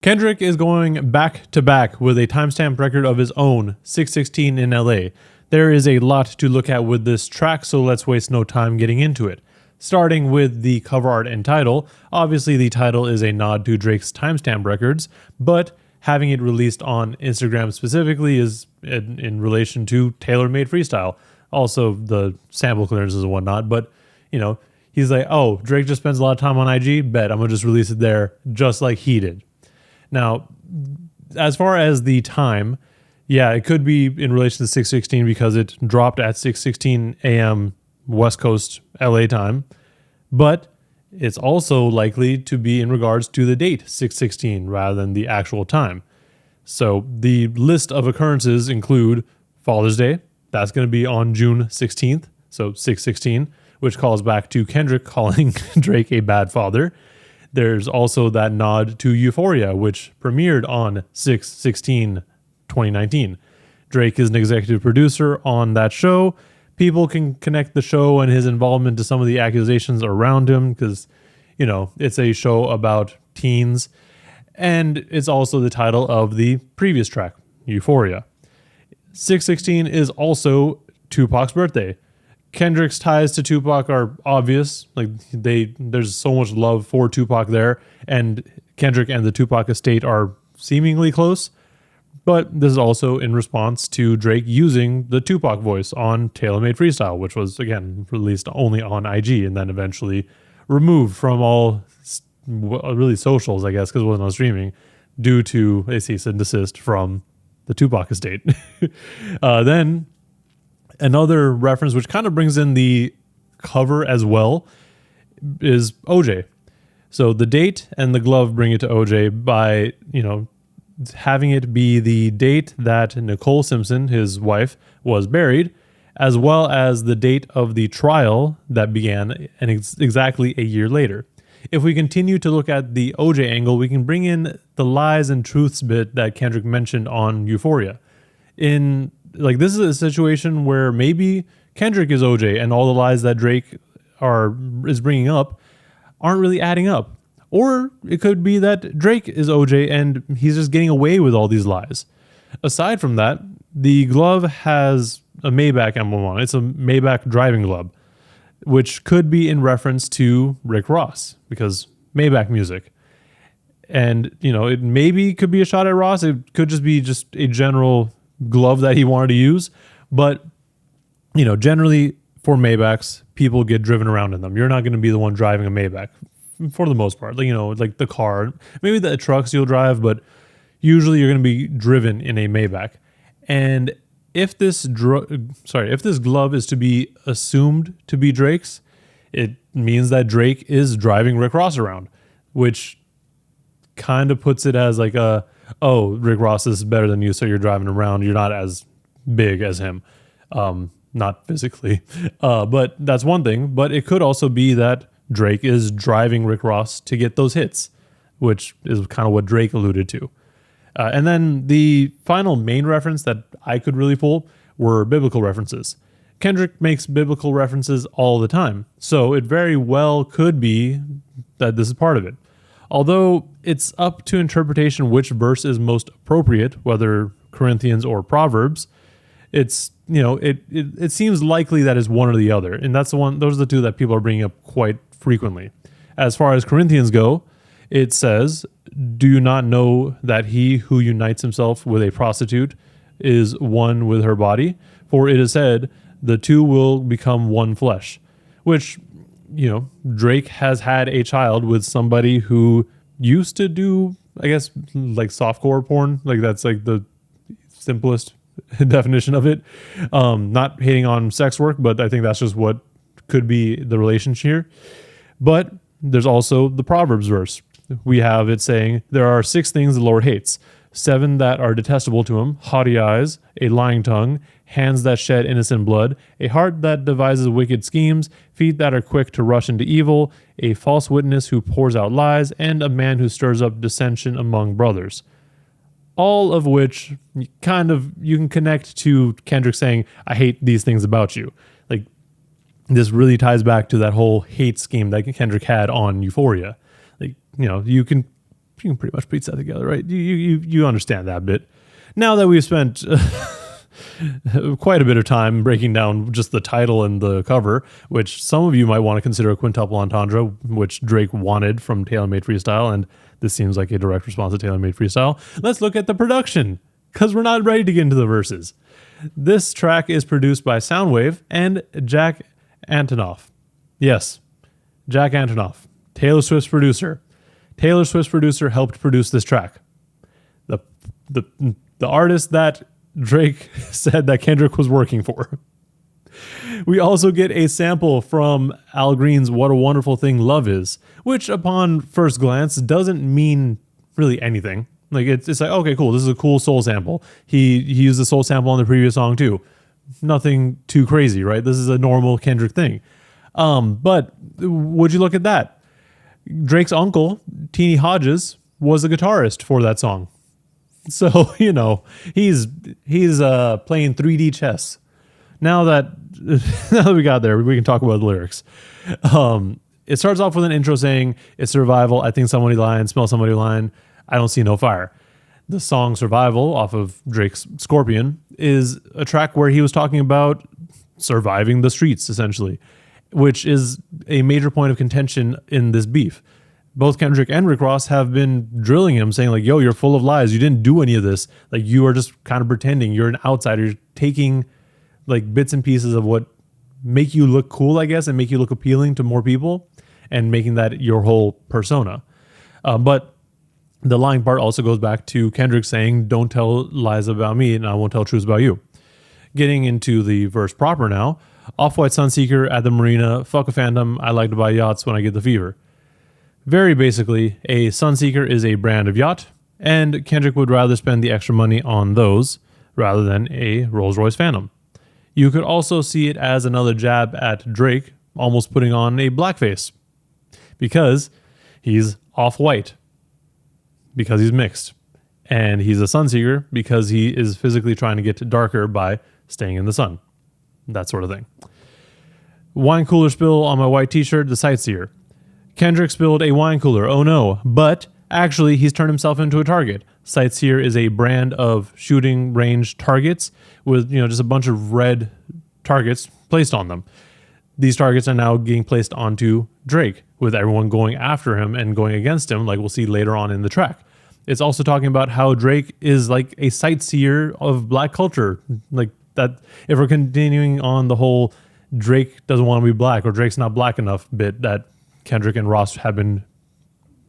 Kendrick is going back to back with a timestamp record of his own, 616 in LA. There is a lot to look at with this track, so let's waste no time getting into it. Starting with the cover art and title, obviously the title is a nod to Drake's timestamp records, but having it released on Instagram specifically is in relation to tailor-made freestyle. Also the sample clearances and whatnot, but he's like, oh, Drake just spends a lot of time on IG, bet I'm gonna just release it there just like he did. Now, as far as the time, yeah, it could be in relation to 6:16 because it dropped at 6:16 a.m. West Coast LA time, but it's also likely to be in regards to the date 6:16 rather than the actual time. So the list of occurrences include Father's Day. That's going to be on June 16th, so 6:16, which calls back to Kendrick calling Drake a bad father. There's also that nod to Euphoria, which premiered on 6/16/2019. Drake is an executive producer on that show. People can connect the show and his involvement to some of the accusations around him because, it's a show about teens. And it's also the title of the previous track, Euphoria. 6/16 is also Tupac's birthday. Kendrick's ties to Tupac are obvious. There's so much love for Tupac there, and Kendrick and the Tupac estate are seemingly close. But this is also in response to Drake using the Tupac voice on Tailor-Made Freestyle, which was again released only on IG and then eventually removed from all really socials, I guess, because it wasn't on streaming, due to a cease and desist from the Tupac estate. Then another reference, which kind of brings in the cover as well, is OJ. So the date and the glove bring it to OJ by, having it be the date that Nicole Simpson, his wife, was buried, as well as the date of the trial that began exactly a year later. If we continue to look at the OJ angle, we can bring in the lies and truths bit that Kendrick mentioned on Euphoria. This is a situation where maybe Kendrick is OJ and all the lies that Drake is bringing up aren't really adding up. Or it could be that Drake is OJ and he's just getting away with all these lies. Aside from that, the glove has a Maybach emblem on it. It's a Maybach driving glove, which could be in reference to Rick Ross because Maybach music. And, it maybe could be a shot at Ross. It could just be just a general glove that he wanted to use. But, generally for Maybachs, people get driven around in them. You're not going to be the one driving a Maybach for the most part. Like the car, maybe the trucks you'll drive, but usually you're going to be driven in a Maybach. And if this glove is to be assumed to be Drake's, it means that Drake is driving Rick Ross around, which kind of puts it as like Rick Ross is better than you, so you're driving around. You're not as big as him, not physically, but that's one thing. But it could also be that Drake is driving Rick Ross to get those hits, which is kind of what Drake alluded to. And then the final main reference that I could really pull were biblical references. Kendrick makes biblical references all the time, so it very well could be that this is part of it. Although it's up to interpretation which verse is most appropriate, whether Corinthians or Proverbs, it seems likely that it's one or the other, and those are the two that people are bringing up quite frequently. As far as Corinthians go, it says, "Do you not know that he who unites himself with a prostitute is one with her body? For it is said, the two will become one flesh." Which, Drake has had a child with somebody who used to do, I guess, like softcore porn. Like that's like the simplest definition of it. Not hating on sex work, but I think that's just what could be the relationship here. But there's also the Proverbs verse. We have it saying, "There are 6 things the Lord hates, 7 that are detestable to him: haughty eyes, a lying tongue, hands that shed innocent blood, a heart that devises wicked schemes, feet that are quick to rush into evil, a false witness who pours out lies, and a man who stirs up dissension among brothers." All of which you can connect to Kendrick saying, "I hate these things about you." Like, this really ties back to that whole hate scheme that Kendrick had on Euphoria. Like, you can can pretty much piece that together, right? You understand that bit. Now that we've spent quite a bit of time breaking down just the title and the cover, which some of you might want to consider a quintuple entendre, which Drake wanted from Tailor Made Freestyle, and this seems like a direct response to Tailor Made Freestyle. Let's look at the production, because we're not ready to get into the verses. This track is produced by Soundwave and Jack Antonoff. Yes, Jack Antonoff, Taylor Swift's producer. Taylor Swift's producer helped produce this track. The artist that Drake said that Kendrick was working for. We also get a sample from Al Green's What a Wonderful Thing Love Is, which upon first glance doesn't mean really anything. Like it's like, okay, cool, this is a cool soul sample. He used the soul sample on the previous song too. Nothing too crazy, right? This is a normal Kendrick thing. But would you look at that? Drake's uncle, Teenie Hodges, was a guitarist for that song. So, you know, he's playing 3D chess. Now that we got there, we can talk about the lyrics. It starts off with an intro saying, it's survival, I think somebody lying, smell somebody lying, I don't see no fire. The song Survival off of Drake's Scorpion is a track where he was talking about surviving the streets, essentially, which is a major point of contention in this beef. Both Kendrick and Rick Ross have been drilling him, saying like, yo, you're full of lies. You didn't do any of this. Like, you are just kind of pretending. You're an outsider. You're taking like bits and pieces of what make you look cool, I guess, and make you look appealing to more people and making that your whole persona. But the lying part also goes back to Kendrick saying, don't tell lies about me and I won't tell truths about you. Getting into the verse proper now. Off-white Sunseeker at the marina. Fuck a fandom. I like to buy yachts when I get the fever. Very basically, a Sunseeker is a brand of yacht, and Kendrick would rather spend the extra money on those rather than a Rolls-Royce Phantom. You could also see it as another jab at Drake, almost putting on a blackface, because he's off-white, because he's mixed, and he's a Sunseeker because he is physically trying to get darker by staying in the sun. That sort of thing. Wine cooler spill on my white t-shirt, the sightseer. Kendrick spilled a wine cooler, oh no, but actually he's turned himself into a target. Sightseer is a brand of shooting range targets with, just a bunch of red targets placed on them. These targets are now getting placed onto Drake, with everyone going after him and going against him, like we'll see later on in the track. It's also talking about how Drake is like a sightseer of black culture. Like that, if we're continuing on the whole Drake doesn't want to be black or Drake's not black enough bit that Kendrick and Ross have been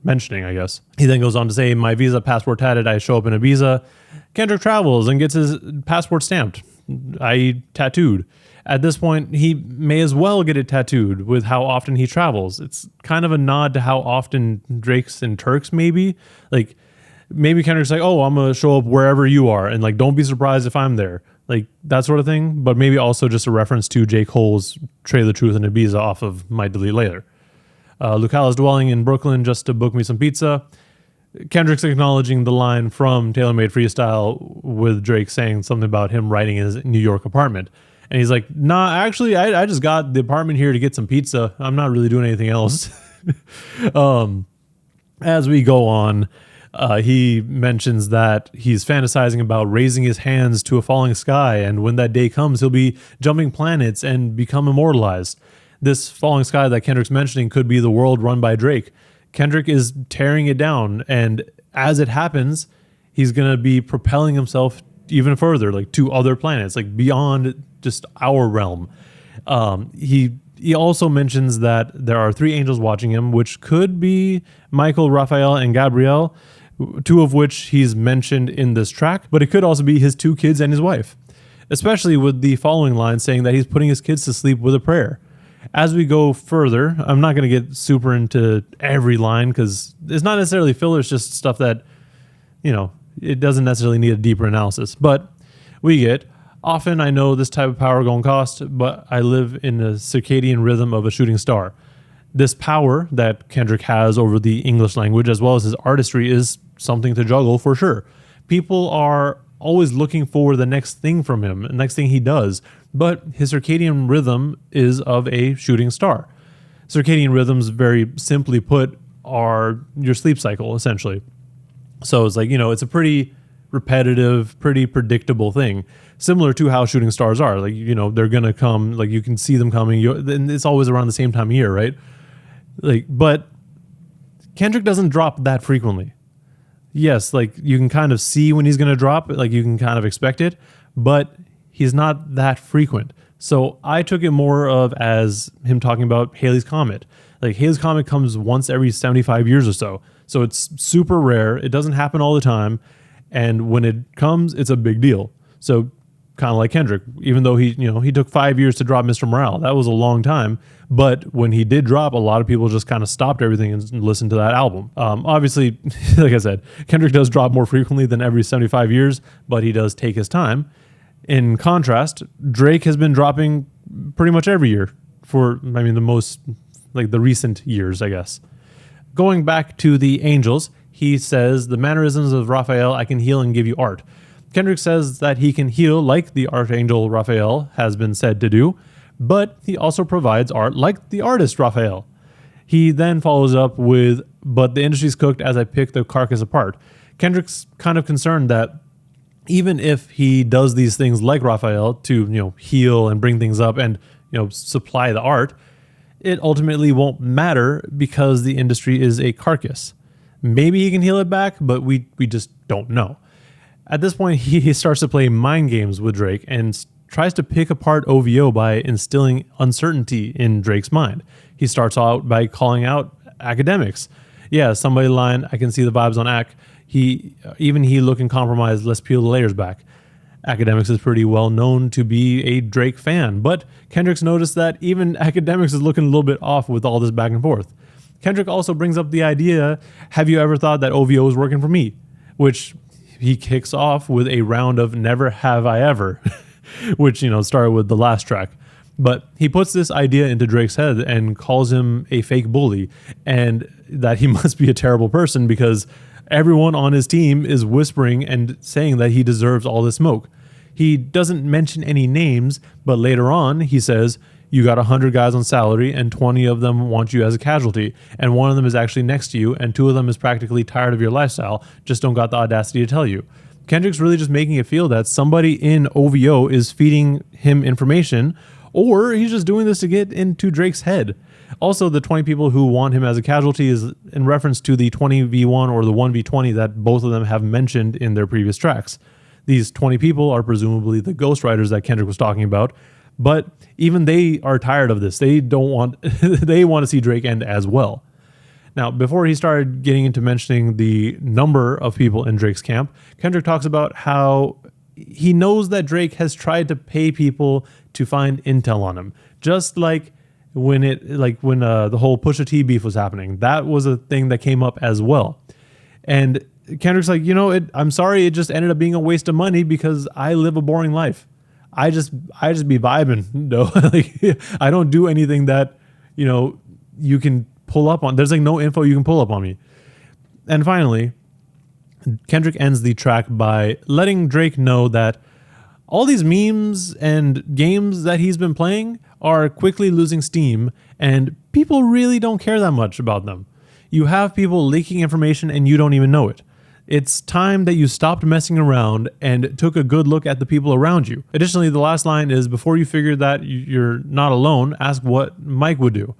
mentioning, I guess. He then goes on to say, my Visa passport tatted, I show up in Ibiza. Kendrick travels and gets his passport stamped, i.e. tattooed. At this point, he may as well get it tattooed with how often he travels. It's kind of a nod to how often Drake's in Turks, maybe. Like, maybe Kendrick's like, oh, I'm going to show up wherever you are, and like, don't be surprised if I'm there. Like, that sort of thing. But maybe also just a reference to J. Cole's Trade the Truth in Ibiza off of Might Delete Later. Lucala's dwelling in Brooklyn just to book me some pizza. Kendrick's acknowledging the line from Tailor Made Freestyle with Drake saying something about him writing in his New York apartment. And he's like, nah, actually, I just got the apartment here to get some pizza. I'm not really doing anything else. As we go on, he mentions that he's fantasizing about raising his hands to a falling sky. And when that day comes, he'll be jumping planets and become immortalized. This falling sky that Kendrick's mentioning could be the world run by Drake. Kendrick is tearing it down, and as it happens, he's going to be propelling himself even further, like to other planets, like beyond just our realm. He also mentions that there are 3 angels watching him, which could be Michael, Raphael, and Gabriel, 2 of which he's mentioned in this track, but it could also be his 2 kids and his wife, especially with the following line saying that he's putting his kids to sleep with a prayer. As we go further, I'm not going to get super into every line because it's not necessarily filler. It's just stuff that, it doesn't necessarily need a deeper analysis. But we get, often I know this type of power gonna cost, but I live in the circadian rhythm of a shooting star. This power that Kendrick has over the English language as well as his artistry is something to juggle for sure. People are always looking for the next thing from him, the next thing he does. But his circadian rhythm is of a shooting star. Circadian rhythms, very simply put, are your sleep cycle, essentially. So it's like, it's a pretty repetitive, pretty predictable thing, similar to how shooting stars are. Like, they're going to come, like you can see them coming, and it's always around the same time of year, right? Like, but Kendrick doesn't drop that frequently. Yes, like you can kind of see when he's going to drop, like you can kind of expect it, but he's not that frequent. So I took it more of as him talking about Halley's Comet. Like Halley's Comet comes once every 75 years or so. So it's super rare. It doesn't happen all the time. And when it comes, it's a big deal. So kind of like Kendrick, even though he took 5 years to drop Mr. Morale. That was a long time. But when he did drop, a lot of people just kind of stopped everything and listened to that album. Obviously, like I said, Kendrick does drop more frequently than every 75 years, but he does take his time. In contrast, Drake has been dropping pretty much every year for, the recent years, I guess. Going back to the Angels, he says, the mannerisms of Raphael, I can heal and give you art. Kendrick says that he can heal like the Archangel Raphael has been said to do, but he also provides art like the artist Raphael. He then follows up with, but the industry's cooked as I pick the carcass apart. Kendrick's kind of concerned that even if he does these things like Raphael to, heal and bring things up and, supply the art, it ultimately won't matter because the industry is a carcass. Maybe he can heal it back, but we just don't know. At this point, he starts to play mind games with Drake and tries to pick apart OVO by instilling uncertainty in Drake's mind. He starts out by calling out academics. Yeah, somebody line, I can see the vibes on Ac. He looking compromised, let's peel the layers back. Academics is pretty well known to be a Drake fan, but Kendrick's noticed that even Academics is looking a little bit off with all this back and forth. Kendrick also brings up the idea, have you ever thought that OVO is working for me? Which he kicks off with a round of never have I ever, which, started with the last track. But he puts this idea into Drake's head and calls him a fake bully and that he must be a terrible person because everyone on his team is whispering and saying that he deserves all this smoke. He doesn't mention any names, but later on he says, you got 100 guys on salary and 20 of them want you as a casualty. And one of them is actually next to you and 2 of them is practically tired of your lifestyle, just don't got the audacity to tell you. Kendrick's really just making it feel that somebody in OVO is feeding him information, or he's just doing this to get into Drake's head. Also, the 20 people who want him as a casualty is in reference to the 20v1 or the 1v20 that both of them have mentioned in their previous tracks. These 20 people are presumably the ghostwriters that Kendrick was talking about, but even they are tired of this. They want to see Drake end as well. Now, before he started getting into mentioning the number of people in Drake's camp, Kendrick talks about how he knows that Drake has tried to pay people to find intel on him, just like when the whole Pusha T beef was happening. That was a thing that came up as well. And Kendrick's like, I'm sorry, it just ended up being a waste of money because I live a boring life. I just be vibing. No, I don't do anything that, you can pull up on. There's no info you can pull up on me. And finally, Kendrick ends the track by letting Drake know that all these memes and games that he's been playing are quickly losing steam and people really don't care that much about them. You have people leaking information and you don't even know it. It's time that you stopped messing around and took a good look at the people around you. Additionally, the last line is, before you figure that you're not alone, ask what Mike would do.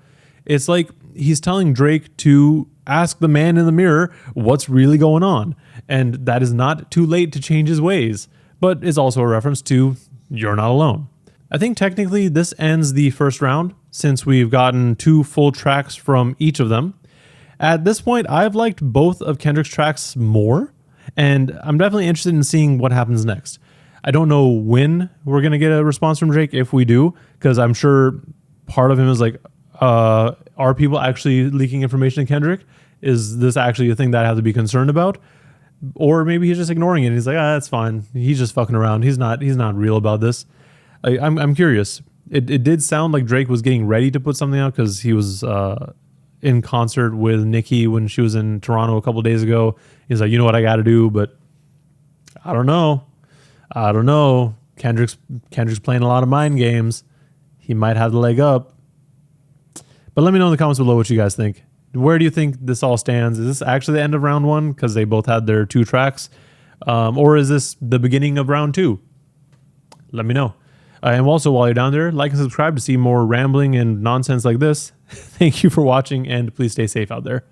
It's like he's telling Drake to ask the man in the mirror what's really going on. And that is not too late to change his ways, but is also a reference to you're not alone. I think technically this ends the first round since we've gotten 2 full tracks from each of them. At this point, I've liked both of Kendrick's tracks more, and I'm definitely interested in seeing what happens next. I don't know when we're going to get a response from Drake, if we do, because I'm sure part of him is like, are people actually leaking information to Kendrick? Is this actually a thing that I have to be concerned about? Or maybe he's just ignoring it. He's like, that's fine. He's just fucking around. He's not real about this. I'm curious. It did sound like Drake was getting ready to put something out because he was in concert with Nicki when she was in Toronto a couple days ago. He's like, you know what I got to do, but I don't know. Kendrick's playing a lot of mind games. He might have the leg up. But let me know in the comments below what you guys think. where do you think this all stands? Is this actually the end of round one because they both had their 2 tracks? Or is this the beginning of round 2? Let me know. And also, while you're down there, like and subscribe to see more rambling and nonsense like this. Thank you for watching, and please stay safe out there.